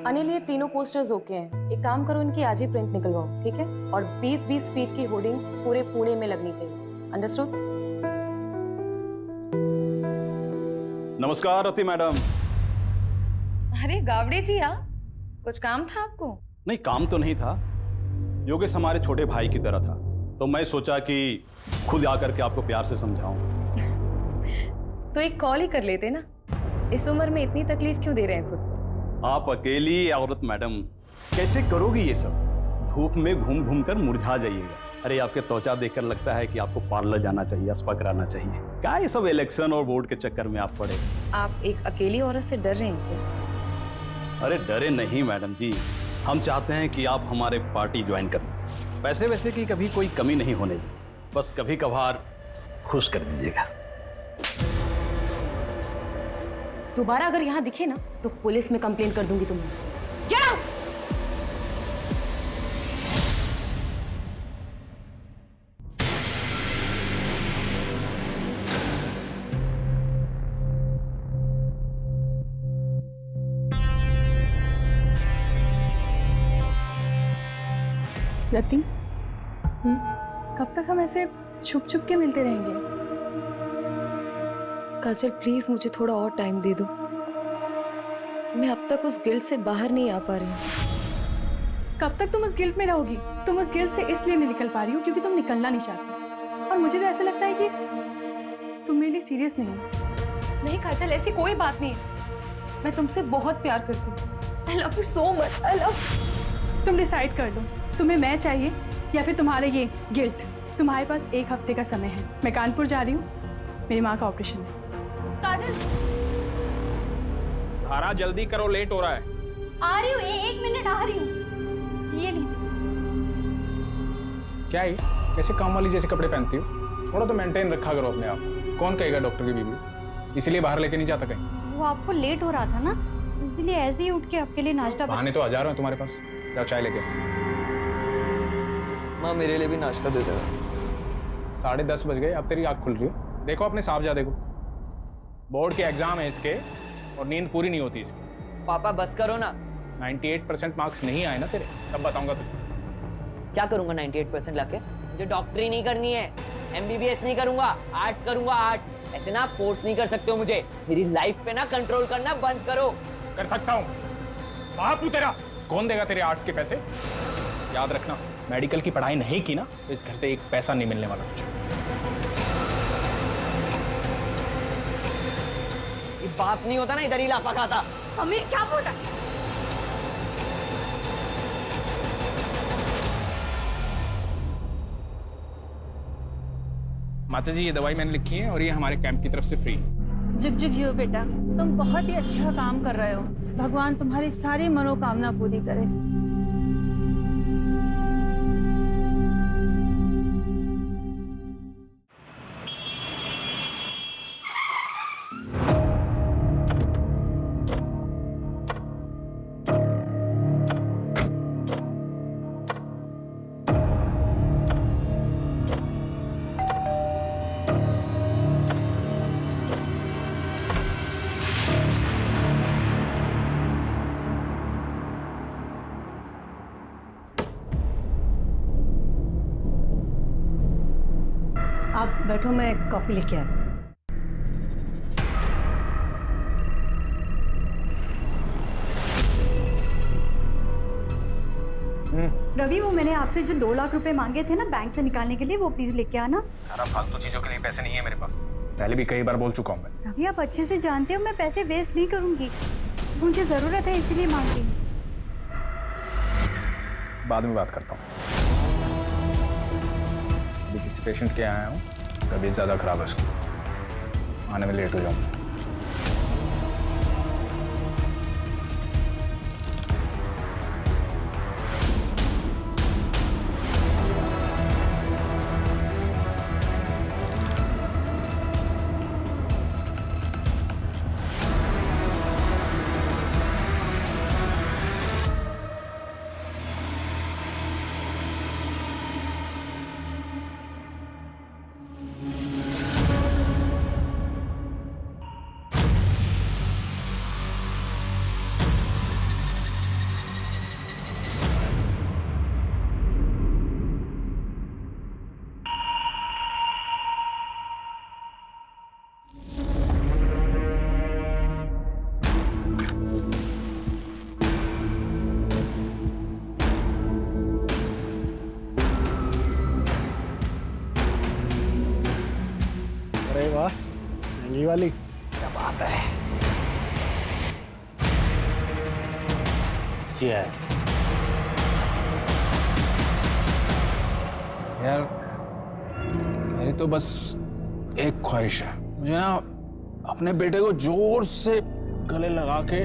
अनिल, ये तीनों posters okay हैं। एक काम करो, इनकी आज ही प्रिंट निकलवाओ, ठीक है? और 20-20 फीट की होर्डिंग्स पूरे पुणे में लगनी चाहिए। अंडरस्टूड? नमस्कार रति मैडम। अरे गावड़े जी, आप कुछ काम था आपको? नहीं, काम तो नहीं था। योगेश हमारे छोटे भाई की तरह था, तो मैं सोचा कि खुद आकर के आपको प्यार से समझाऊं। तो एक कॉल ही कर लेते ना। इस उम्र में इतनी तकलीफ क्यों दे रहे हैं खुद को? आप अकेली औरत मैडम, कैसे करोगी ये सब? धूप में घूम घूम कर मुरझा जाइएगा। अरे आपके त्वचा देखकर लगता है कि आपको पार्लर जाना चाहिए, स्पा कराना चाहिए। क्या ये सब इलेक्शन और वोट के चक्कर में आप पड़े? आप एक अकेली औरत से डर रहे हैं क्या? अरे डरे नहीं मैडम जी, हम चाहते हैं कि आप हमारे पार्टी ज्वाइन कर लें। पैसे वैसे की कभी कोई कमी नहीं होने दी, बस कभी कभार खुश कर दीजिएगा। दोबारा अगर यहाँ दिखे ना तो पुलिस में कंप्लेंट कर दूंगी तुम्हें। Get out! रति, कब तक हम ऐसे छुप छुप के मिलते रहेंगे? काजल प्लीज मुझे थोड़ा और टाइम दे दो। मैं अब तक उस गिल्ट से बाहर नहीं आ पा रही हूँ। कब तक तुम उस गिल्ट में रहोगी? तुम उस गिल्ट से इसलिए नहीं निकल पा रही हो क्योंकि तुम निकलना नहीं चाहती। और मुझे तो ऐसा लगता है कि तुम मेरे लिए सीरियस नहीं हो। नहीं काजल, ऐसी कोई बात नहीं है। मैं तुमसे बहुत प्यार करती हूँ। I love you so much. I love. तुम डिसाइड कर लो, तुम्हें मैं चाहिए या फिर तुम्हारे ये गिल्ट। तुम्हारे पास 1 हफ्ते का समय है। मैं कानपुर जा रही हूँ, मेरी माँ का ऑपरेशन है। काजल, धारा जल्दी करो, लेट हो रहा है। आ रही हूँ, 1 मिनट आ रही हूँ। ये लीजिए। क्या है, कैसे काम वाली जैसे कपड़े पहनती हो? थोड़ा तो मेंटेन रखा करो अपने आप। कौन कहेगा डॉक्टर की बीवी? इसीलिए बाहर लेके नहीं जाता कहीं। वो आपको लेट हो रहा था ना, इसलिए ऐसे ही उठ के आपके लिए नाश्ता बहाने तो हजारों हैं तुम्हारे पास। जाओ चाय लेके। माँ मेरे लिए भी नाश्ता दे देगा। 10:30 बज गए, अब तेरी आँख खुल रही हो? देखो अपने साफ जा देखो। बोर्ड के एग्जाम है इसके और नींद पूरी नहीं होती इसकी। पापा बस करो ना। 98% मार्क्स नहीं आए ना तेरे, तब बताऊंगा तुझे। क्या करूंगा 98% लाके? मुझे डॉक्टरी नहीं करनी है, MBBS नहीं करूंगा, आर्ट्स करूंगा आर्ट्स। ऐसे ना फोर्स नहीं कर सकते हो मुझे। मेरी लाइफ पे ना कंट्रोल करना बंद करो। कर सकता हूँ बापू तेरा। कौन देगा तेरे आर्ट्स के पैसे? याद रखना, मेडिकल की पढ़ाई नहीं की ना तो इस घर से 1 पैसा नहीं मिलने वाला तुझे। ये बाप नहीं होता ना इधर ही लाफा खाता। मम्मी क्या बोल रहा है? माता जी, ये दवाई मैंने लिखी है और ये हमारे कैंप की तरफ से फ्री। जुग जुग जियो बेटा, तुम बहुत ही अच्छा काम कर रहे हो। भगवान तुम्हारी सारी मनोकामना पूरी करे। आप बैठो, मैं कॉफी लेके आती हूँ। रवि, वो मैंने आपसे जो 2 लाख रुपए मांगे थे ना बैंक से निकालने के लिए, वो प्लीज लेके आना। सारा फालतू चीजों के लिए पैसे नहीं है मेरे पास। पहले भी कई बार बोल चुका हूँ मैं। रवि, आप अच्छे से जानते हो मैं पैसे वेस्ट नहीं करूंगी। मुझे जरूरत है इसीलिए मांग रही हूँ। बाद में बात करता हूँ। अभी किसी पेशेंट के आया हूँ, तबीयत ज्यादा खराब है उसकी, आने में लेट हो जाऊंगा। ये वाली क्या बात है। यार मेरी तो बस एक ख्वाहिश है, मुझे ना अपने बेटे को जोर से गले लगा के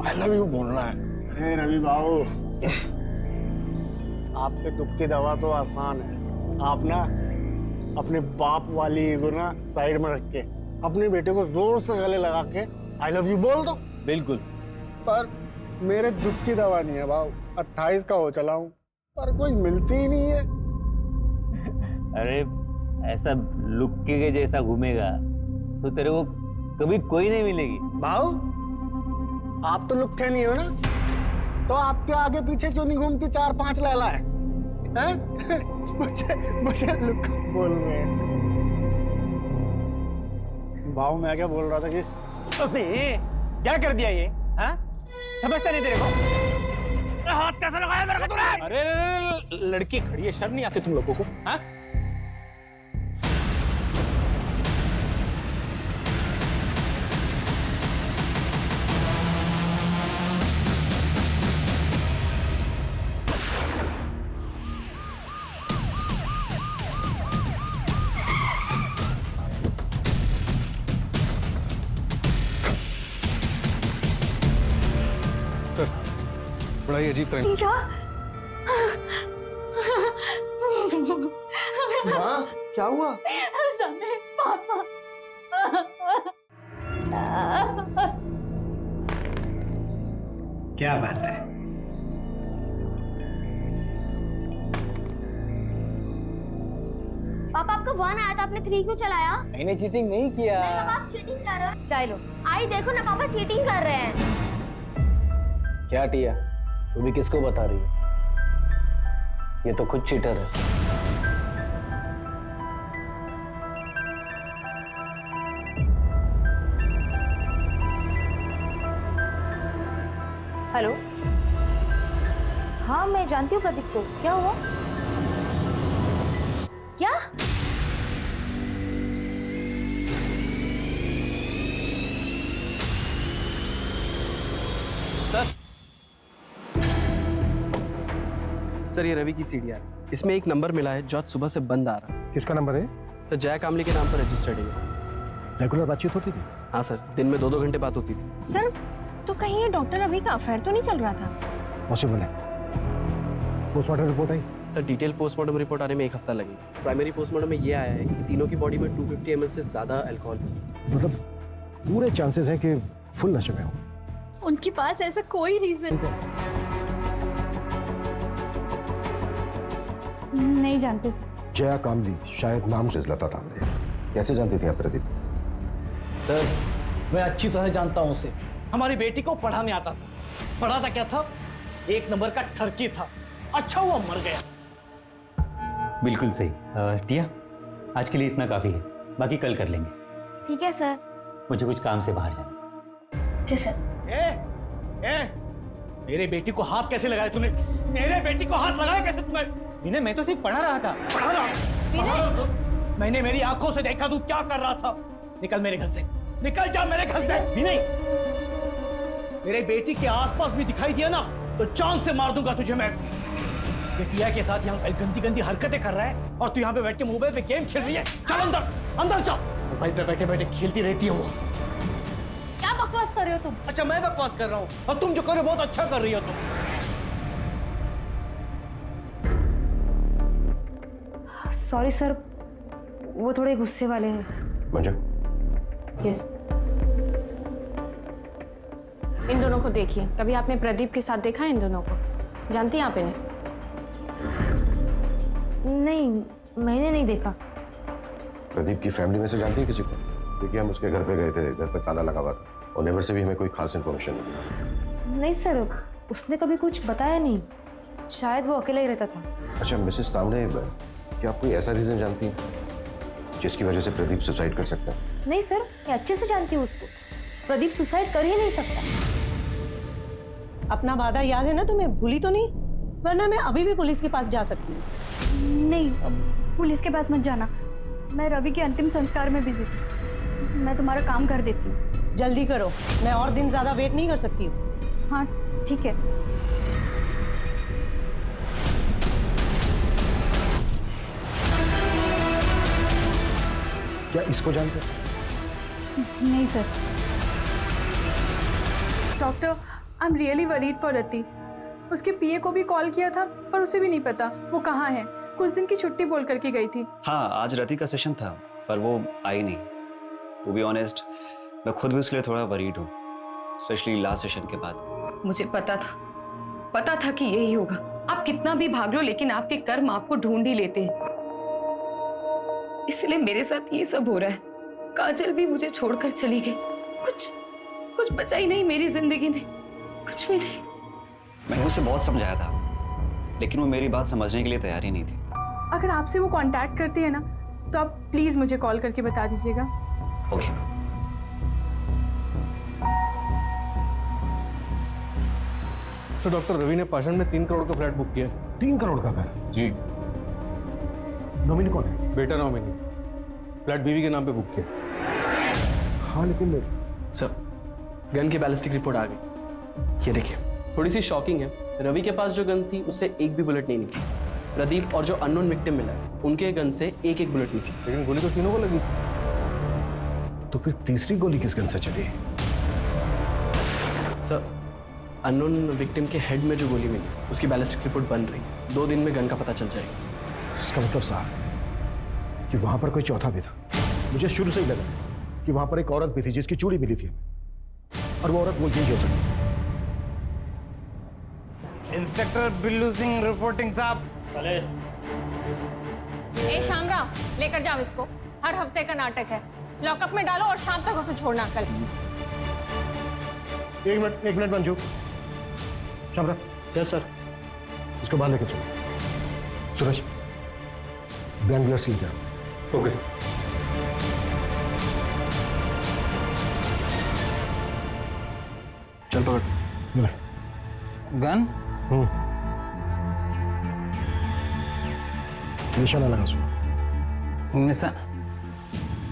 आई लव यू बोलना है। अरे रवि बाबू, आपके दुख की दवा तो आसान है। आप ना अपने बाप वाली ईगो ना साइड में रख के अपने बेटे को जोर से गले लगा के आई लव यू बोल दो। बिल्कुल। पर मेरे दुख की दवा नहीं है बाबू, 28 का हो चला हूँ पर कोई मिलती ही नहीं है। अरे ऐसा लुक्के के जैसा घूमेगा तो तेरे को कभी कोई नहीं मिलेगी। भाऊ आप तो लुक्के नहीं हो ना, तो आपके आगे पीछे क्यों नहीं घूमती 4-5 लैला है? मुझे लुक्का बोल रहे हैं। भाऊ मैं क्या बोल रहा था कि अबे क्या कर दिया ये? हाँ? समझता नहीं तेरे को? हाथ कैसे लगाया मेरे को तूने? अरे लड़की खड़ी है, शर्म नहीं आती तुम लोगों को? हाँ? बड़ा ही अजीब तरह। क्या? माँ क्या हुआ? समय पापा। क्या बात है? पापा आपका 1 आया था, आपने 3 क्यों चलाया? मैंने चीटिंग नहीं किया। पापा आप चीटिंग कर रहे हो। चाय लो। आई देखो ना पापा चीटिंग कर रहे हैं। क्या टिया, तू भी किसको बता रही है? ये तो खुद चीटर है। हेलो, हाँ मैं जानती हूँ प्रदीप को। क्या हुआ? क्या? सर ये रवि की सीडीआर, इसमें एक नंबर मिला है जो आज सुबह से बंद आ रहा है। किसका नंबर है? सर जय कामली के नाम पर रजिस्टर्ड है। रेगुलर बातचीत होती थी? हाँ सर, दिन में 2-2 घंटे बात होती थी। सर तो कहीं ये डॉक्टर रवि का अफेयर तो नहीं चल रहा था? पॉसिबल है। पोस्टमार्टम रिपोर्ट आई? सर डिटेल पोस्टमार्टम रिपोर्ट आने में 1 हफ्ता लगेगा। प्राइमरी पोस्टमार्टम में ये आया है कि तीनों की बॉडी में 250 ml से ज्यादा अल्कोहल है। मतलब पूरे चांसेस हैं कि फुल नशे में हो। उनके पास ऐसा कोई रीजन नहीं जानते सर। जया कामली, शायद नाम से लता तांबरे। कैसे जानती थी आप प्रदीप? सर मैं अच्छी तरह जानता हूँ उसे। हमारी बेटी को पढ़ाने आता था। पढ़ाता क्या था? 1 नंबर का ठरकी था। अच्छा हुआ मर गया। बिल्कुल सही। टिया, आज के लिए इतना काफी है, बाकी कल कर लेंगे। ठीक है सर। मुझे कुछ काम से बाहर जाना। ठीक सर। मेरे बेटी को हाथ कैसे लगाया तूने? मेरे बेटी को हाथ लगाया कैसे तूने? विनय, मैं तो सिर्फ पढ़ा रहा था। पढ़ा रहा? मैंने मेरी आंखों से देखा तू क्या कर रहा था। निकल मेरे घर से, निकल जा मेरे घर से। विनय, मेरे बेटी के आसपास भी दिखाई दिया ना तो जान से मार दूंगा तुझे मैं। ये टिया के साथ यहाँ गंदी गंदी हरकतें कर रहा है और तू यहाँ पे बैठ के मोबाइल पे गेम खेल रही है। चल अंदर, अंदर चल। मोबाइल पे बैठे बैठे खेलती रहती है वो। क्या बकवास कर रहे हो तुम? अच्छा मैं बकवास कर रहा हूँ और तुम जो कर रहे हो बहुत अच्छा कर रही हो तुम। सॉरी सर, वो थोड़े गुस्से वाले हैं। मंजू, यस। इन दोनों को देखिए। कभी आपने प्रदीप के साथ देखा है इन दोनों को? जानती हैं आप इन्हें? नहीं, मैंने नहीं देखा। प्रदीप की फैमिली में से जानती है किसी को? क्योंकि हम उसके घर पे गए थे, घर पे ताला लगा हुआ था और नेबर से भी हमें कोई खास इन्फॉर्मेशन नहीं मिली। नहीं सर, उसने कभी कुछ बताया नहीं। शायद वो अकेला ही रहता था। अच्छा मिसेस तांबरे, क्या आप कोई ऐसा रीजन जानती हैं जिसकी वजह से प्रदीप सुसाइड कर सकता है? नहीं सर, मैं अच्छे से जानती हूँ उसको। प्रदीप सुसाइड कर ही नहीं सकता। अपना वादा याद है ना तुम्हें? भूली तो नहीं? वरना मैं अभी भी पुलिस के पास जा सकती हूँ। नहीं, पुलिस के पास मत जाना। मैं रवि के अंतिम संस्कार में बिजी थी। मैं तुम्हारा काम कर देती हूँ। जल्दी करो, मैं और दिन ज्यादा वेट नहीं कर सकती हूँ। हाँ ठीक है। क्या इसको जानते? नहीं sir. Doctor, I am really worried for Rati. उसके पीए को भी कॉल किया था पर उसे भी नहीं पता वो कहाँ है। कुछ दिन की छुट्टी बोल करके गई थी। हाँ, आज रति का सेशन था पर वो आई नहीं। टू बी ऑनेस्ट, मैं खुद भी उसके लिए थोड़ा वरीड हूँ, स्पेशली लास्ट सेशन के बाद। मुझे पता था कि यही होगा। आप कितना भी भाग लो लेकिन आपके कर्म आपको ढूंढ ही लेते हैं। इसलिए मेरे साथ ये सब हो रहा है। काजल भी मुझे छोड़कर चली गई। कुछ बचा ही नहीं मेरी जिंदगी में, कुछ भी नहीं। मैंने उसे बहुत समझाया था लेकिन वो मेरी बात समझने के लिए तैयार ही नहीं थी। अगर आपसे वो कांटेक्ट करती है ना तो आप प्लीज मुझे कॉल करके बता दीजिएगा। ओके। सर डॉक्टर रवि ने पाषाण में 3 करोड़ का फ्लैट बुक किया है। 3 करोड़ का घर? जी। नॉमिनी कौन है? बेटा नॉमिनी। फ्लैट बीवी के नाम पे बुक किया। हाँ लेकिन सर, गन की बैलिस्टिक रिपोर्ट आ गई। ये देखिए, थोड़ी सी शॉकिंग है। रवि के पास जो गन थी उससे एक भी बुलेट नहीं निकली। प्रदीप और जो अननोन विक्टिम मिला है उनके गन से एक बुलेट निकली। लेकिन गोली तो तीनों को लगी। तो फिर तीसरी गोली किस गन से चली? सर, अननोन विक्टिम के हेड में जो गोली मिली उसकी बैलिस्टिक रिपोर्ट बन रही। 2 दिन में गन का पता चल जाएगा। इसका मतलब साफ है कि वहां पर कोई चौथा भी था। मुझे शुरू से ही लगा कि वहां पर एक औरत भी थी जिसकी चूड़ी मिली थी और वो औरत वो चीज हो सकती। इंस्पेक्टर बिल्लू सिंह रिपोर्टिंग साहब। ए शामरा, लेकर जाओ इसको। हर हफ्ते का नाटक है। लॉकअप में डालो और शाम तक उसे छोड़ना। कल 1 minute Manju. Shamra. Yes sir. इसको बाहर लेकर चलो। सूरज, बैंगलोर सील कर। Okay sir. चल पकड़। गन? निशाना लगा उसमें।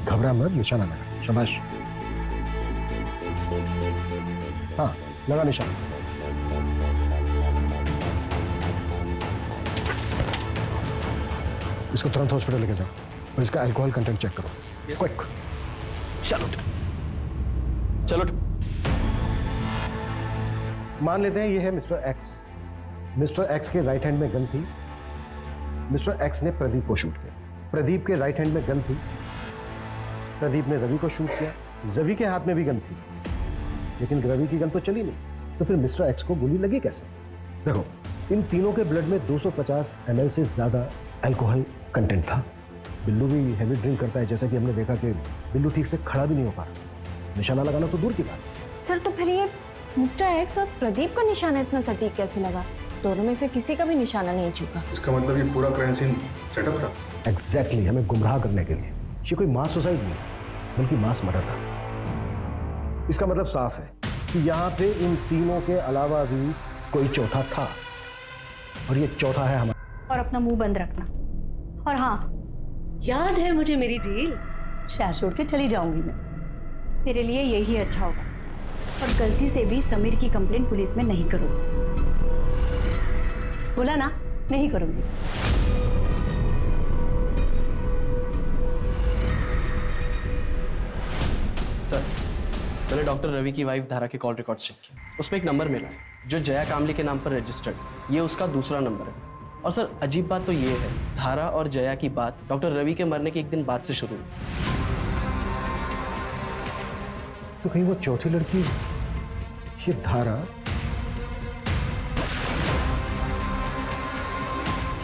घबरा मत, निशाना लगा। शाबाश। हाँ, लगा निशाना। इसको तुरंत हॉस्पिटल लेके जाओ और इसका अल्कोहल कंटेंट चेक करो। क्विक। चलो। मान लेते हैं ये है मिस्टर एक्स। मिस्टर एक्स के राइट हैंड में गन थी। मिस्टर एक्स ने प्रदीप को शूट किया। प्रदीप के राइट हैंड में गन थी। प्रदीप ने रवि को शूट किया। रवि के हाथ में भी गन थी लेकिन रवि की गन तो चली नहीं। तो फिर मिस्टर एक्स को गोली लगी कैसे? देखो, इन तीनों के ब्लड में 250 ml से ज्यादा अल्कोहल कंटेंट था। बिल्लू भी हैवी ड्रिंक करता है, जैसा कि हमने देखा कि बिल्लू ठीक से खड़ा भी नहीं हो पा रहा। निशाना लगाना तो दूर की बात। सर, तो फिर ये मिस्टर एक्स और प्रदीप का निशाना इतना सटीक कैसे लगा? दोनों में से किसी का भी निशाना नहीं चूका। इसका मतलब ये पूरा क्राइम सीन सेटअप था। एग्जैक्टली, हमें गुमराह करने के लिए। ये कोई मास सुसाइड नहीं बल्कि मास मर्डर था। इसका मतलब साफ है कि यहाँ पे इन तीनों के अलावा भी कोई चौथा था और ये चौथा है हमारा। और अपना मुंह बंद रखना। और हाँ, याद है मुझे मेरी डील। शहर छोड़ के चली जाऊंगी मैं। तेरे लिए यही अच्छा होगा। और गलती से भी समीर की कंप्लेंट पुलिस में नहीं करूँगी। बोला ना, नहीं करूंगी। सर, मैंने डॉक्टर रवि की वाइफ धारा के कॉल रिकॉर्ड्स चेक किए। उसमें एक नंबर मिला है जो जया कामली के नाम पर रजिस्टर्ड। ये उसका दूसरा नंबर है। और सर, अजीब बात तो ये है, धारा और जया की बात डॉक्टर रवि के मरने के 1 दिन बाद से शुरू हुई। तो कहीं वो चौथी लड़की ये धारा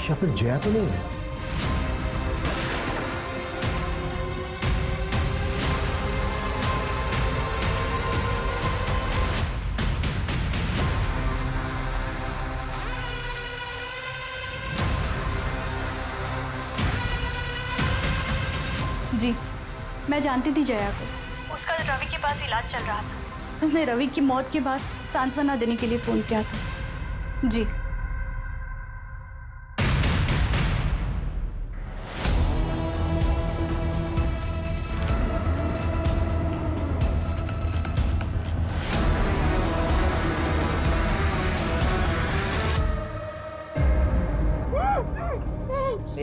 या फिर जया तो नहीं है? जी, मैं जानती थी जया को। उसका रवि के पास इलाज चल रहा था। उसने रवि की मौत के बाद सांत्वना देने के लिए फोन किया था। जी।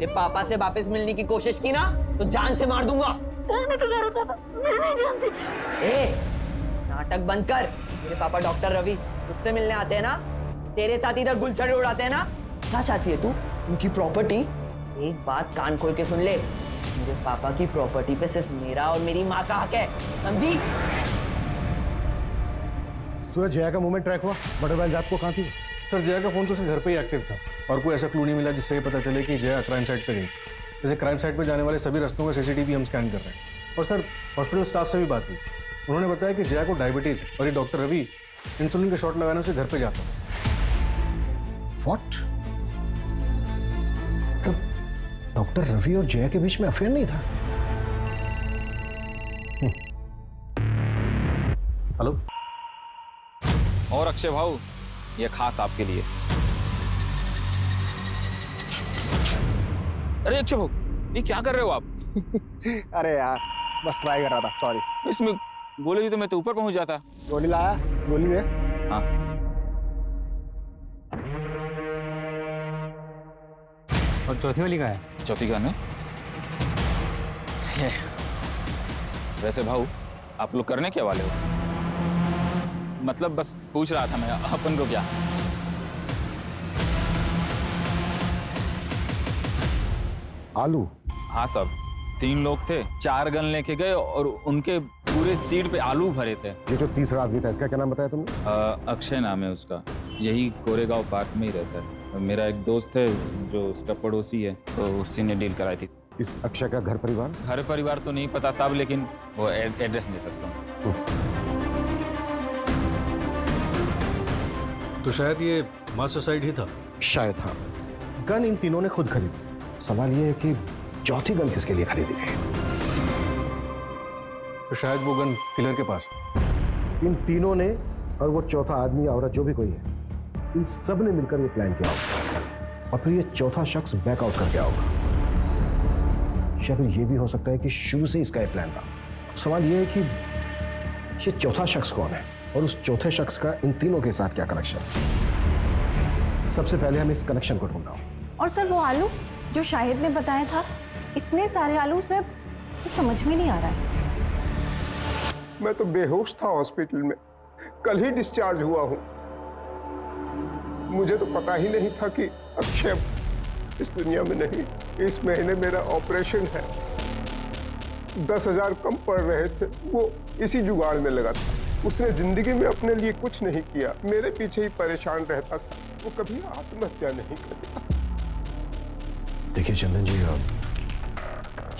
मेरे पापा से वापस मिलने की कोशिश की ना तो जान से मार दूंगा। ए, नाटक बंद कर। मेरे पापा डॉक्टर रवि तुझसे मिलने आते हैं ना, तेरे साथ इधर गुलछड़े उड़ाते हैं ना। क्या चाहती है तू? उनकी प्रॉपर्टी? एक बात कान खोल के सुन ले, मेरे पापा की प्रॉपर्टी पे सिर्फ मेरा और मेरी माँ का हक है, समझी? सूरज, जया का मूवमेंट ट्रैक हुआ? बटरफ्लाई रात को कहाँ थी? सर जया का फोन तो उसके घर पे ही एक्टिव था और कोई ऐसा क्लू नहीं मिला जिससे ये पता चले कि जया क्राइम साइट पे गई। जैसे क्राइम साइट पे जाने वाले सभी रास्तों का सीसीटीवी हम स्कैन कर रहे हैं। और सर हॉस्पिटल स्टाफ से भी बात हुई, उन्होंने बताया कि जया को डायबिटीज है और ये डॉक्टर रवि इंसुलिन का शॉट लगाने से घर पे जाता है। व्हाट? तब डॉक्टर रवि और जया के बीच में अफेयर नहीं था? हेलो। और अक्षय भाऊ, ये खास आपके लिए। अरे अक्षय भाऊ, ये क्या कर रहे हो आप? अरे यार बस ट्राई कर रहा था, सॉरी। इसमें गोली दी तो मैं तो ऊपर पहुंच जाता। गोली लाया? गोली दे। हाँ। और चौथी वाली कहाँ है? चौथी कहाँ है? वैसे भाऊ, आप लोग करने क्या वाले हो? मतलब बस पूछ रहा था मैं, अपन को क्या? आलू? हाँ साहब, 3 लोग थे, 4 गन लेके गए और उनके पूरे सीट पे आलू भरे थे। ये जो तीसरा आदमी था, इसका क्या नाम बताया तुमने? अक्षय नाम है उसका, यही कोरेगांव पार्क में ही रहता है। मेरा एक दोस्त है जो उसका पड़ोसी है, तो उसी ने डील कराई थी। इस अक्षय का घर परिवार? घर परिवार तो नहीं पता साहब, लेकिन वो एड्रेस दे सकता हूँ। तो शायद ये मास सुसाइड ही था। शायद हाँ। गन इन तीनों ने खुद खरीदी। सवाल ये है कि चौथी गन किसके लिए खरीदी गई? तो शायद वो गन किलर के पास। इन तीनों ने और वो चौथा आदमी औरत जो भी कोई है, इन सब ने मिलकर ये प्लान किया होगा और फिर ये चौथा शख्स बैकआउट कर गया होगा। या फिर ये भी हो सकता है कि शुरू से इसका ये प्लान था। सवाल ये है कि ये चौथा शख्स कौन है और उस चौथे शख्स का इन तीनों के साथ क्या कनेक्शन? सबसे पहले हम इस कनेक्शन को ढूंढना। और सर वो आलू जो शाहिद ने बताया था, इतने सारे आलू से समझ में नहीं आ रहा है। मैं तो बेहोश था हॉस्पिटल में, कल ही डिस्चार्ज हुआ हूं। मुझे तो पता ही नहीं था कि अक्षय इस दुनिया में नहीं। इस महीने मेरा ऑपरेशन है, 10,000 कम पड़ रहे थे, वो इसी जुगाड़ में लगा था। उसने जिंदगी में अपने लिए कुछ नहीं किया, मेरे पीछे ही परेशान रहता था। वो कभी आत्महत्या नहीं करता। देखिए चंदन जी,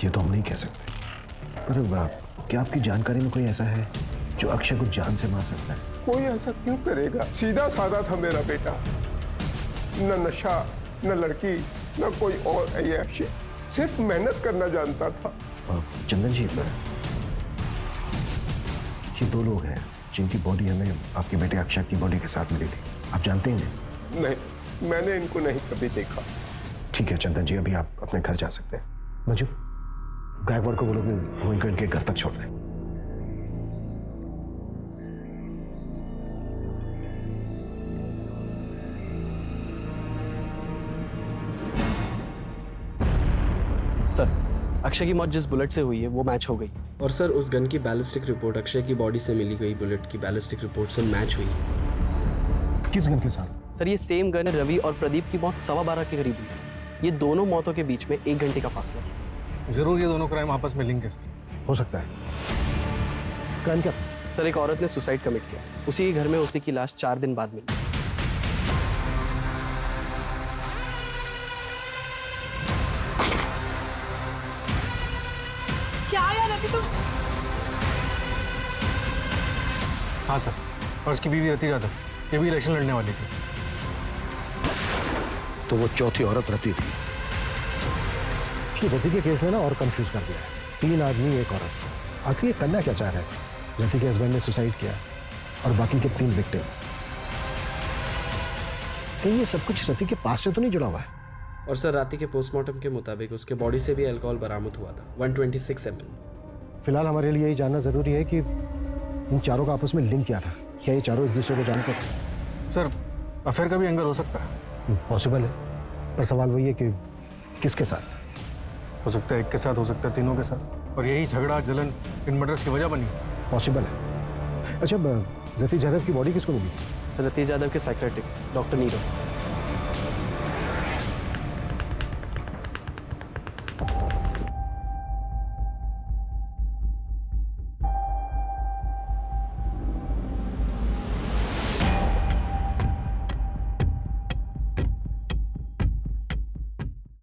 ये तो हम नहीं कह सकते, पर क्या आपकी जानकारी में कोई ऐसा है जो अक्षय को जान से मार सकता है? कोई ऐसा क्यों करेगा? सीधा साधा था मेरा बेटा, न नशा, न लड़की, न कोई और ऐश, सिर्फ मेहनत करना जानता था। चंदन जी, ये 2 लोग हैं जिनकी बॉडी हमें आपके बेटे अक्षय की बॉडी के साथ मिली थी। आप जानते हैं? नहीं, मैंने इनको नहीं कभी देखा। ठीक है चंदन जी, अभी आप अपने घर जा सकते हैं। मंजू, गायकवाड़ को बोलो कि वो इनको इनके घर तक छोड़ दें। सर, अक्षय की मौत जिस बुलेट से हुई है वो मैच हो गई। और सर उस गन की बैलिस्टिक रिपोर्ट अक्षय की बॉडी से मिली गई बुलेट की बैलिस्टिक रिपोर्ट से मैच हुई। किस गन के साथ? सर ये सेम गन रवि और प्रदीप की मौत 12:15 के करीब हुई। ये दोनों मौतों के बीच में 1 घंटे का फासला था। जरूर ये दोनों क्राइम आपस में लिंक है। हो सकता है। क्राइम क्या? सर एक औरत ने सुसाइड कमिट किया, उसी के घर में उसी की लाश 4 दिन बाद मिली। क्या यार अभी तो? हाँ सर, और उसकी बीवी रति यादव, ये भी इलेक्शन लड़ने वाली थी। तो वो चौथी औरत रति थी। रति के केस में ना और कंफ्यूज कर दिया है। 3 आदमी 1 औरत। आखिर ये करना क्या चाह रहे हैं? रति के हस्बैंड ने सुसाइड किया और बाकी के 3 विक्टिम। कहीं ये सब कुछ रति के पास से तो नहीं जुड़ा हुआ है? और सर राति के पोस्टमार्टम के मुताबिक उसके बॉडी से भी अल्कोहल बरामद हुआ था, 126 ml। फिलहाल हमारे लिए यही जानना जरूरी है कि इन चारों का आपस में लिंक क्या था। क्या ये चारों एक दूसरे को जानते थे? सर अफेयर का भी एंगल हो सकता है। पॉसिबल है, पर सवाल वही है कि किसके साथ। हो सकता है एक के साथ, हो सकता है तीनों के साथ, और यही झगड़ा जलन इन मर्डर्स की वजह बनी। पॉसिबल है। अच्छा, रति यादव की बॉडी किसको मिली? सर रति यादव के psychiatrics doctor Nirav.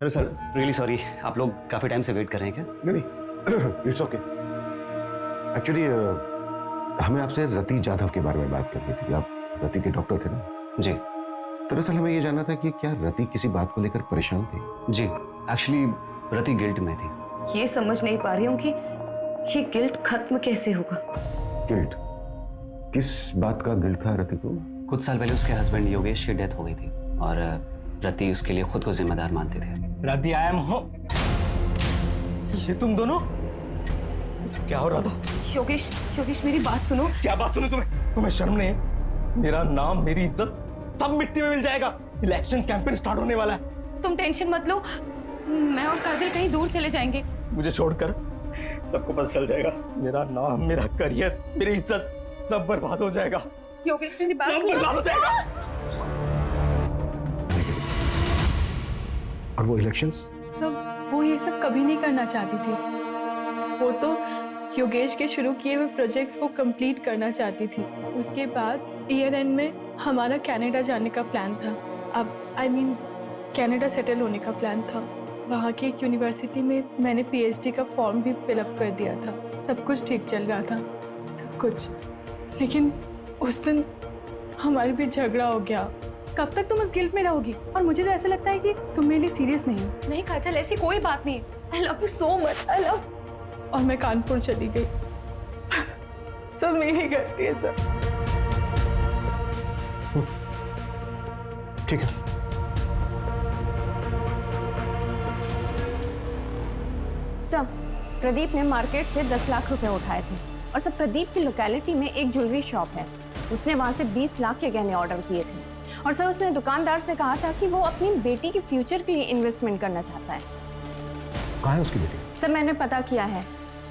Hello sir, really sorry, आप लोग काफी टाइम से वेट कर रहे हैं क्या? नहीं, इट्स ओके। एक्चुअली हमें आपसे रति यादव के बारे में बात करनी थी। आप रति के डॉक्टर थे ना? जी। दरअसल हमें ये जानना था कि क्या रति किसी बात को लेकर परेशान थी? जी, एक्चुअली रति गिल्ट में थी। ये समझ नहीं पा रही हूँ कि ये गिल्ट खत्म कैसे होगा। गिल्ट? किस बात का गिल्ट था रति को? कुछ साल पहले उसके हस्बैंड योगेश की डेथ हो गई थी और रति उसके लिए खुद को जिम्मेदार मानते थे। रति, आई एम हो। ये तुम दोनों? सब क्या हो रहा था? योगेश, योगेश मेरी बात सुनो। क्या बात सुनो तुम्हें शर्म नहीं है? मेरा नाम, मेरी इज्जत सब मिट्टी में मिल जाएगा। इलेक्शन कैंपेन स्टार्ट होने वाला है। तुम टेंशन मत लो, मैं और काजल कहीं दूर चले जाएंगे। मुझे छोड़कर सबको पता चल जाएगा। मेरा नाम, मेरा करियर, मेरी इज्जत सब बर्बाद हो जाएगा। योगेश मेरी बात सब सुनो। बर्बाद हो जाएगा। और वो इलेक्शंस? सब वो ये सब कभी नहीं करना चाहती थी। वो तो योगेश के शुरू किए हुए प्रोजेक्ट्स को कंप्लीट करना चाहती थी। उसके बाद ईयर एंड में हमारा कनाडा जाने का प्लान था। अब कनाडा सेटल होने का प्लान था। वहाँ की एक यूनिवर्सिटी में मैंने पीएचडी का फॉर्म भी फिलअप कर दिया था। सब कुछ ठीक चल रहा था, सब कुछ। लेकिन उस दिन हमारे बीच झगड़ा हो गया। कब तक तुम उस गिल्ट में रहोगी? और मुझे तो ऐसा लगता है कि तुम मेरे लिए सीरियस नहीं हो। नहीं काजल, ऐसी कोई बात नहीं। I love you so much, I love. और मैं कानपुर चली गई। सब मेरी गलती है सर। ठीक है। सर, प्रदीप ने मार्केट से 10 लाख रुपए उठाए थे और सर प्रदीप की लोकेलिटी में एक ज्वेलरी शॉप है। उसने वहां से 20 लाख के गहने ऑर्डर किए थे और सर उसने दुकानदार से कहा था कि वो अपनी बेटी के फ्यूचर के लिए इन्वेस्टमेंट करना चाहता है। कहाँ है उसकी बेटी? सर मैंने पता किया है,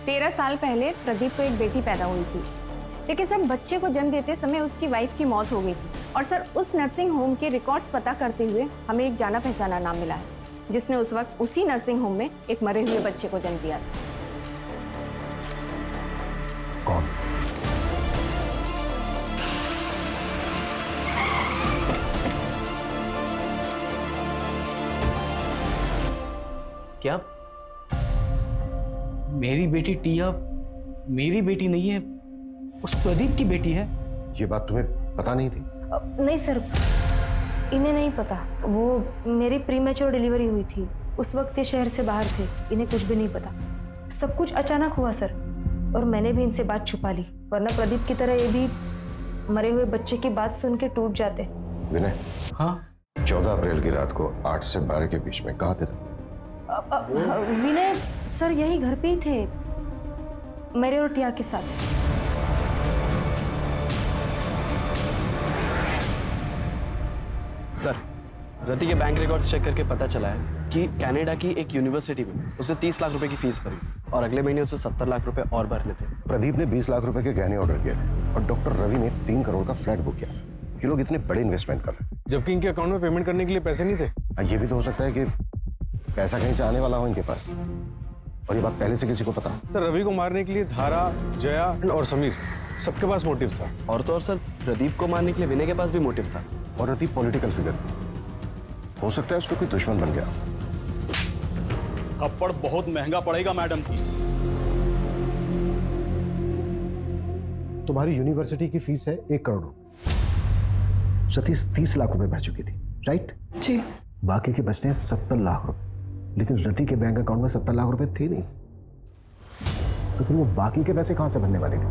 13 साल पहले प्रदीप को एक बेटी पैदा हुई थी, लेकिन सर बच्चे को जन्म देते समय उसकी वाइफ की मौत हो गई थी। और सर उस नर्सिंग होम के रिकॉर्ड्स पता करते हुए हमें एक जाना पहचाना नाम मिला है जिसने उस वक्त उसी नर्सिंग होम में एक मरे हुए बच्चे को जन्म दिया था। कौन? क्या मेरी बेटी टिया मेरी बेटी नहीं है, उस प्रदीप की बेटी है? ये बात तुम्हें पता नहीं थी? नहीं सर, इन्हें नहीं पता। वो मेरी प्रीमेच्योर डिलीवरी हुई थी, उस वक्त ये शहर से बाहर थे, इन्हें कुछ भी नहीं पता। सब कुछ अचानक हुआ सर, और मैंने भी इनसे बात छुपा ली, वरना प्रदीप की तरह ये भी मरे हुए बच्चे की बात सुन के टूट जाते। विनय, हाँ? 14 अप्रैल की रात को 8 से 12 के बीच में कहाँ थे तुम? विनय सर यही घर पे ही थे, मेरे और टिया के साथ। सर, रति के बैंक रिकॉर्ड्स चेक करके पता चला है कि कनाडा की एक यूनिवर्सिटी में उसे 30 लाख रुपए की फीस भरी थी और अगले महीने उसे 70 लाख रुपए और भरने थे। प्रदीप ने 20 लाख रुपए के गहने ऑर्डर किए थे और डॉक्टर रवि ने 3 करोड़ का फ्लैट बुक किया। ये लोग इतने बड़े इन्वेस्टमेंट कर रहे थे, जबकि इनके अकाउंट में पेमेंट करने के लिए पैसे नहीं थे। ये भी तो हो सकता है कि पैसा कहीं से आने वाला हो इनके पास, और ये बात पहले से किसी को पता। सर, रवि को मारने के लिए धारा, जया और समीर सबके पास मोटिव था। और तो और सर, प्रदीप को मारने के लिए विनय के पास भी मोटिव था। और रति पॉलिटिकल फिगर थी, हो सकता है उसको कोई दुश्मन बन गया। थप्पड़ बहुत महंगा पड़ेगा मैडम जी। तुम्हारी यूनिवर्सिटी की फीस है 1 करोड़। सतीश 30 लाख रुपए भर चुकी थी, राइट? जी। बाकी के बचते हैं 70 लाख रुपए, लेकिन रति के बैंक अकाउंट में 70 लाख रुपए थे नहीं, तो फिर वो बाकी के पैसे कहां से भरने वाले थे?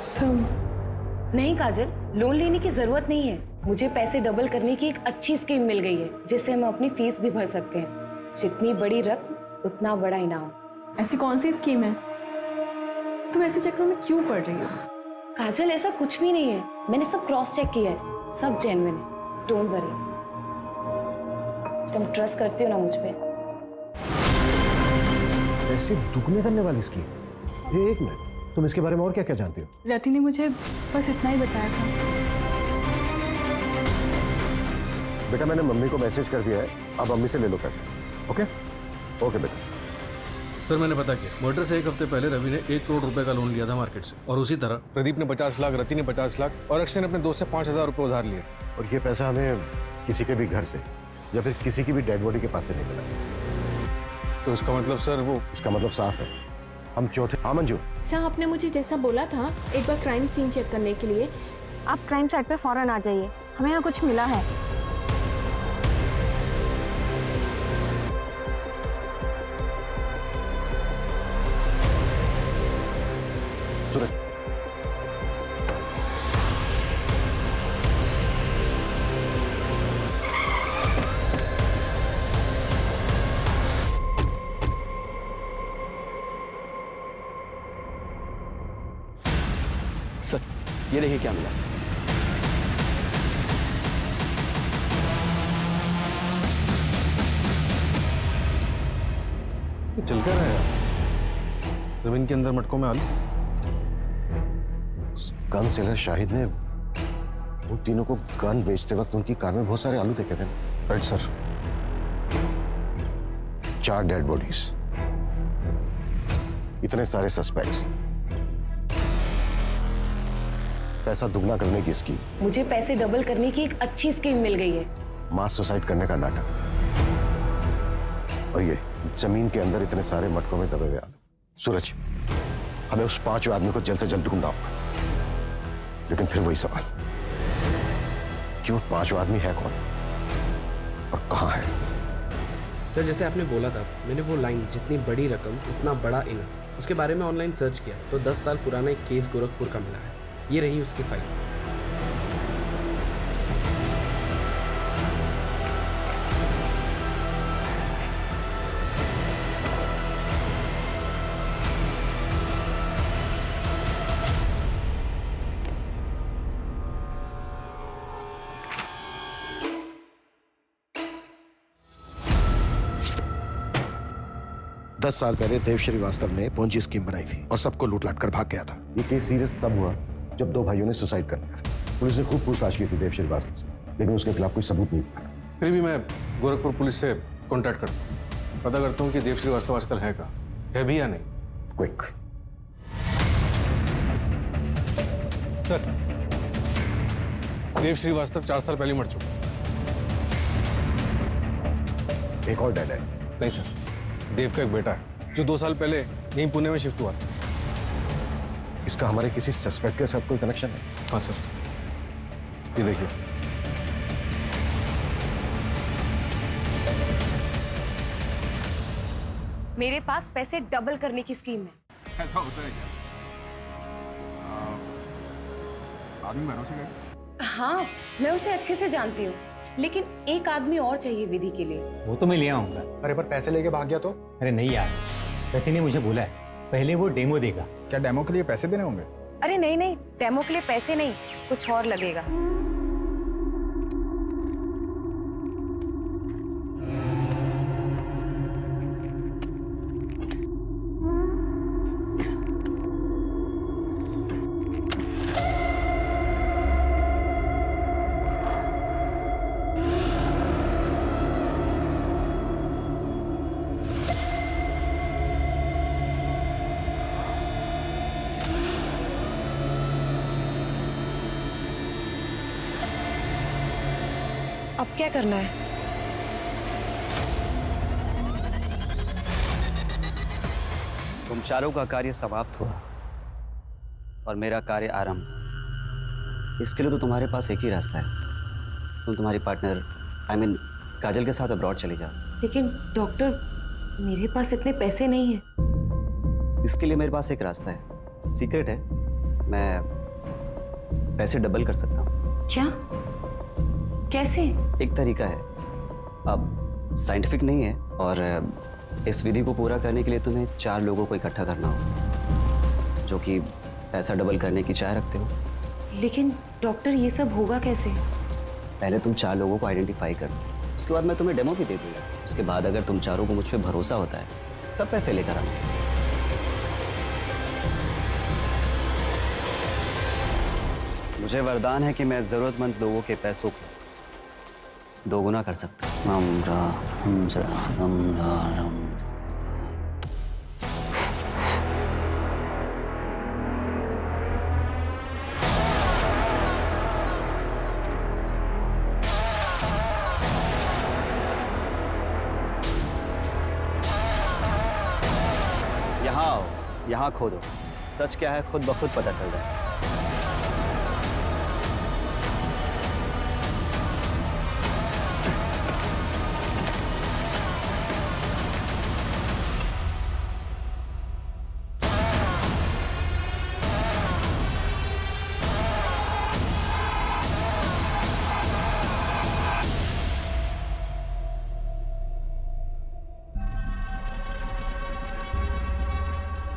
सब नहीं काजल, लोन लेने की जरूरत नहीं है। मुझे पैसे डबल करने की एक अच्छी स्कीम मिल गई है, जिससे हम अपनी फीस भी भर सकते हैं। जितनी बड़ी रकम उतना बड़ा इनाम। ऐसी कौन सी स्कीम है? तुम ऐसे चक्रों में क्यों पड़ रही हो? काजल ऐसा कुछ भी नहीं है, मैंने सब क्रॉस चेक किया है, सब जेन्युइन है। Don't worry. तुम ट्रस्ट करती हो ना मुझ पे? पैसे दुगने करने वाली स्कीम? ये एक मिनट, तुम इसके बारे में और क्या क्या जानती हो? रति ने मुझे बस इतना ही बताया था। बेटा मैंने मम्मी को मैसेज कर दिया है, अब मम्मी से ले लो पैसे। ओके ओके बेटा। सर मैंने पता किया, मर्डर से एक हफ्ते पहले रवि ने 1 करोड़ रुपए का लोन लिया था मार्केट से, और उसी तरह प्रदीप ने 50 लाख, रति ने 50 लाख और अक्षय ने अपने दोस्त से 5,000 रुपए उधार लिए थे। और ये पैसा हमें किसी के भी घर से या फिर किसी की भी डेड बॉडी के पास से नहीं मिला। तो इसका मतलब सर वो, इसका मतलब साफ है, हम चौथे। हाँ मंजू। सर आपने मुझे जैसा बोला था एक बार क्राइम सीन चेक करने के लिए, आप क्राइम साइट पे फौरन आ जाइए, हमें यहाँ कुछ मिला है। सूरज, सर ये देखिए क्या मिला। ये चल क्या रहा है? जमीन के अंदर मटकों में आलू। गन सेलर शाहिद ने उन तीनों को गन बेचते वक्त उनकी कार में बहुत सारे आलू देखे थे। Right sir. 4 डेड बॉडीज, इतने सारे सस्पेक्ट्स, पैसा दुगना करने की स्कीम। मुझे पैसे डबल करने की एक अच्छी स्कीम मिल गई है। मास सुसाइड करने का नाटक, और ये जमीन के अंदर इतने सारे मटकों में दबे हुए आलू। सूरज, हमें उस 5 आदमी को जल्द से जल्द ढूंढना होगा, लेकिन फिर वही सवाल कि वो 5 आदमी है कौन और कहां है? सर जैसे आपने बोला था, मैंने वो लाइन जितनी बड़ी रकम उतना बड़ा इनाम, उसके बारे में ऑनलाइन सर्च किया तो 10 साल पुराना एक केस गोरखपुर का मिला है। ये रही उसकी फाइल। दस साल पहले देव श्रीवास्तव ने पोंजी स्कीम बनाई थी और सबको लूट लाट कर भाग गया था। ये केस सीरियस तब हुआ जब 2 भाइयों ने सुसाइड कर लिया था। पुलिस ने खूब पूछताछ की थी देव श्रीवास्तव से, लेकिन उसके खिलाफ कोई सबूत नहीं मिला। फिर भी मैं गोरखपुर पुलिस से कांटेक्ट करता हूँ, पता करता हूँ कि देव श्रीवास्तव आजकल है कहाँ, है भी या नहीं। क्विक। सर, देव श्रीवास्तव 4 साल पहले मर चुका। एक और डेड है? नहीं सर, देव का एक बेटा है जो 2 साल पहले यहीं पुणे में शिफ्ट हुआ था। इसका हमारे किसी सस्पेक्ट के साथ कोई कनेक्शन है? हाँ सर, ये देखिए। मेरे पास पैसे डबल करने की स्कीम है। ऐसा होता है क्या? आदमी भरोसे का? हाँ, मैं उसे अच्छे से जानती हूँ, लेकिन एक आदमी और चाहिए विधि के लिए। वो तो मैं ले आऊंगा। अरे पर पैसे लेके भाग गया तो? अरे नहीं यार, रति ने मुझे बोला है पहले वो डेमो देगा। क्या डेमो के लिए पैसे देने होंगे? अरे नहीं नहीं, डेमो के लिए पैसे नहीं, कुछ और लगेगा। अब क्या करना है? तुम चारों का कार्य समाप्त हुआ और मेरा कार्य आरंभ। इसके लिए तो तुम्हारे पास एक ही रास्ता है, तुम तुम्हारी पार्टनर काजल के साथ अब्रॉड चली जाओ। लेकिन डॉक्टर, मेरे पास इतने पैसे नहीं हैं। इसके लिए मेरे पास एक रास्ता है, सीक्रेट है, मैं पैसे डबल कर सकता हूँ। क्या? कैसे? एक तरीका है, अब साइंटिफिक नहीं है, और इस विधि को पूरा करने के लिए तुम्हें 4 लोगों को इकट्ठा करना हो जो कि पैसा डबल करने की चाह रखते हो। लेकिन डॉक्टर, ये सब होगा कैसे? पहले तुम 4 लोगों को आइडेंटिफाई कर लो, उसके बाद मैं तुम्हें डेमो भी दे दूंगा। उसके बाद अगर तुम चारों को मुझ पर भरोसा होता है तब पैसे लेकर आना। मुझे वरदान है कि मैं जरूरतमंद लोगों के पैसों को दोगुना कर सकता हूँ। यहाँ आओ, यहाँ खोदो। सच क्या है खुद ब खुद पता चल जाए।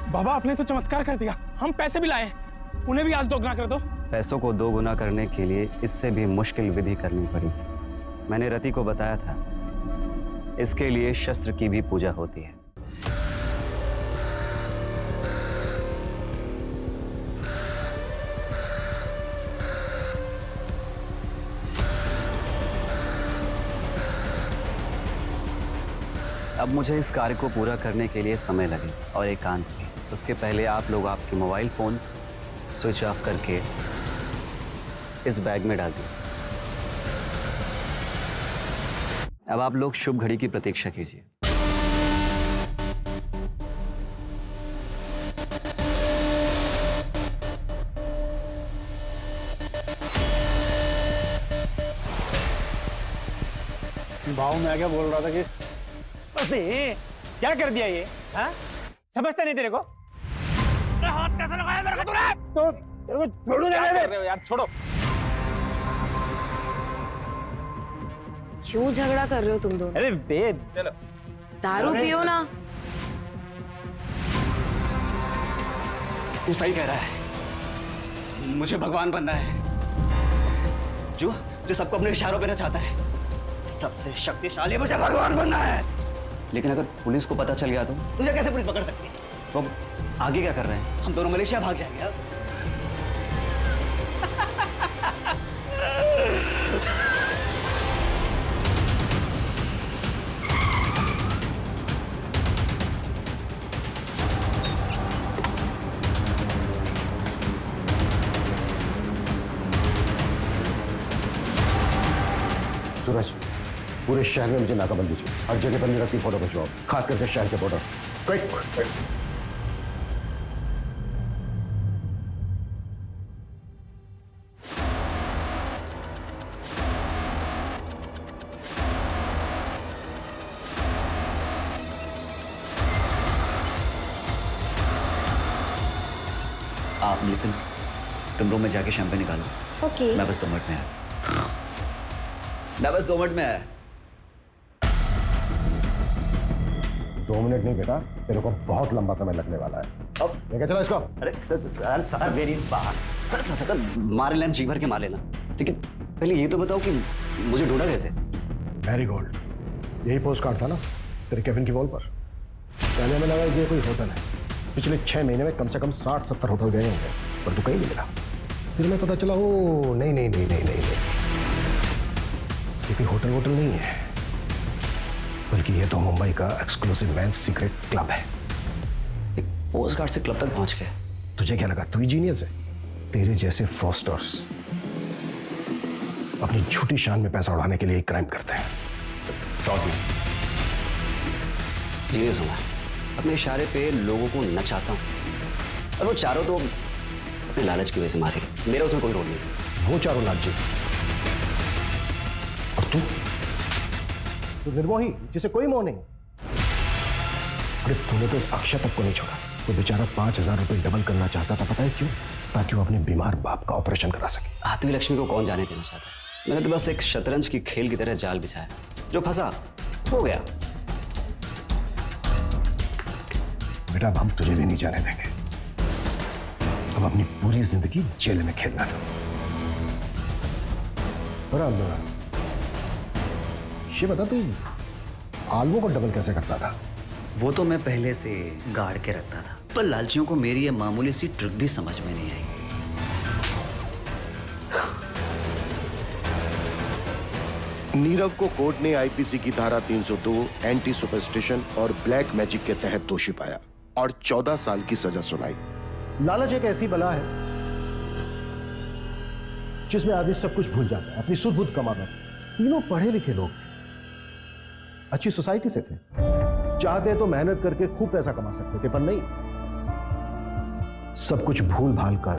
बाबा आपने तो चमत्कार कर दिया, हम पैसे भी लाए, उन्हें भी आज दोगुना कर दो। पैसों को दोगुना करने के लिए इससे भी मुश्किल विधि करनी पड़ी। मैंने रति को बताया था, इसके लिए शस्त्र की भी पूजा होती है। अब मुझे इस कार्य को पूरा करने के लिए समय लगे और एकांत भी। उसके पहले आप लोग आपके मोबाइल फोन्स स्विच ऑफ करके इस बैग में डाल दीजिए। अब आप लोग शुभ घड़ी की प्रतीक्षा कीजिए। भाव मैं क्या बोल रहा था कि अरे क्या कर दिया ये? हाँ? समझता नहीं तेरे को? हाथ कैसे लगाया मेरे को तूने? तो तेरे को छोड़ू क्या कर रहे हो यार? छोड़ो। क्यों झगड़ा कर रहे हो तुम दोनों? अरे बेद, चलो दारू पियो ना। तू सही कह रहा है, मुझे भगवान बनना है। जो सबको अपने इशारों पे नचाता है, सबसे शक्तिशाली मुझे भगवान बनना है। लेकिन अगर पुलिस को पता चल गया तो तुझे कैसे पुलिस पकड़ सकती है? तो आगे क्या कर रहे हैं? हम दोनों मलेशिया भाग जाएंगे। अब सूरज, पूरे शहर में मुझे नाकाबंदी चाहिए। हर जगह पर मेरा की फोटो खिंचवाओ, खास करके शहर के फोटो। क्विक। आप लिसन, तुम रूम में जाके शैंपेन निकालो। ओके। मैं बस 2 मिनट में आया। मैं बस 2 मिनट में आया। 2 मिनट नहीं बेटा, तेरे को बहुत लंबा समय लगने वाला है। अब लेके चलो इसको। अरे सर मेरी बात। सर मार लेना, जी भर के मार लेना, लेकिन पहले ये तो बताओ कि मुझे ढूंढा कैसे? मैरीगोल्ड, यही पोस्ट कार्ड था ना तेरे केविन की वॉल पर। पहले हमें लगा कि ये कोई होटल है। पिछले 6 महीने में कम से कम 60-70 होटल गए होंगे, पर तू कहीं नहीं मिला। फिर मैं पता चला, ओ नहीं, ये कोई होटल नहीं है, बल्कि ये तो मुंबई का एक्सक्लूसिव मेंस सीक्रेट क्लब है। एक पोस्ट कार्ड से क्लब तक पहुंच गए। तुझे क्या लगा तू ही जीनियस है? तेरे जैसे फ्रॉस्टर्स अपनी झूठी शान में पैसा उड़ाने के लिए क्राइम करते हैं। फ्रॉड में जीनियस हूं मैं। अपने इशारे पे लोगों को नचाता हूं और वो चारों तो अपने लालच की वजह से मारेंगे। मेरा उसमें कोई रोल नहीं। वो चारों लालची और तू निर्मोही जिसे कोई मोह नहीं। अरे तूने तो उस अक्षय तक को नहीं छोड़ा। वो बेचारा 5,000 रुपए डबल करना चाहता था, पता है क्यों? ताकि वो अपने बीमार बाप का ऑपरेशन करा सके। आत्मी लक्ष्मी को कौन जाने देना चाहता है? मैंने तो बस एक शतरंज की खेल की तरह जाल बिछाया, जो फंसा हो गया। बेटा अब हम तुझे भी नहीं जाने देंगे। अब अपनी पूरी जिंदगी जेल में खेलना था। ये बता तू आलवों को डबल कैसे करता था? वो तो मैं पहले से गाड़ के रखता था, पर लालचियों को मेरी ये मामूली सी ट्रिक भी समझ में नहीं आई। नीरव को कोर्ट ने आईपीसी की धारा 302 एंटी सुपरस्टिशन और ब्लैक मैजिक के तहत दोषी पाया और 14 साल की सजा सुनाई। लालच एक ऐसी बला है जिसमें आदमी सब कुछ भूल जाता है, अपनी सुध बुध कमाता है। तीनों पढ़े लिखे लोग अच्छी सोसाइटी से थे, चाहते तो मेहनत करके खूब पैसा कमा सकते थे, पर नहीं, सब कुछ भूल भाल कर